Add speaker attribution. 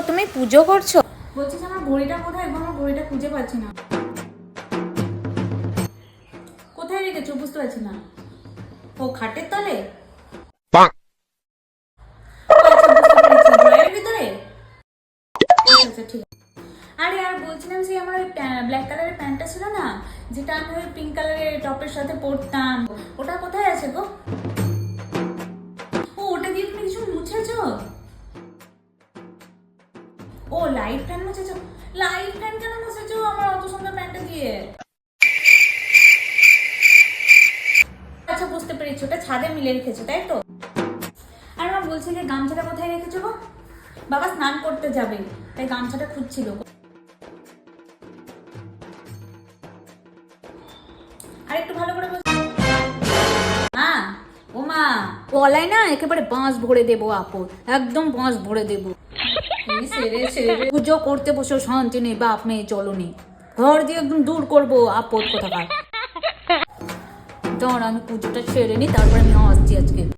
Speaker 1: তুমি পুজো করছো?
Speaker 2: বলছি যে আমার ঘড়িটা কোথায় গো? আমার ঘড়িটা খুঁজে পাচ্ছি না। কোথায় রেখেছো বুঝতে পারছি না। ও খাটের তলে? ও আচ্ছা, বুঝতে পেরেছি, ড্রয়ারের ভিতরে। আচ্ছা আচ্ছা, ঠিক আছে। আরে আর বলছিলাম যে আমার ব্ল্যাক কালারের প্যান্টটা ছিল না, যেটা আমি ওই পিঙ্ক কালারের টপের সাথে পরতাম, ওটা কোথায় আছে গো? ও ওটা দিয়ে তুমি কিছু মুছেছো? ও লাইট ফ্যান মুছেছো? লাইট ফ্যান কেন মুছেছো আমার অত সুন্দর প্যান্টটা দিয়ে? আচ্ছা বুঝতে পেরেছি, ওটা ছাদে মিলে রেখেছো তাই তো? আর মা বলছি যে গামছাটা কোথায় রেখেছো গো? বাবা স্নান করতে যাবে, তাই গামছাটা খুঁজছিল। আর একটু ভালো করে বল। মা, ও মা, গলায় না একেবারে বাঁশ ভরে দেবো আপদ, একদম বাঁশ ভরে দেবো। সেরে সেরে পুজো করতে বসে শান্তি নেই, বাপ মেয়ে চলনি, ঘর দিয়ে একদম দূর করবো আপদ কোথাকার। দাঁড়া আমি পুজোটা ছেড়ে নি, তারপরে আমি আসছি আজকে।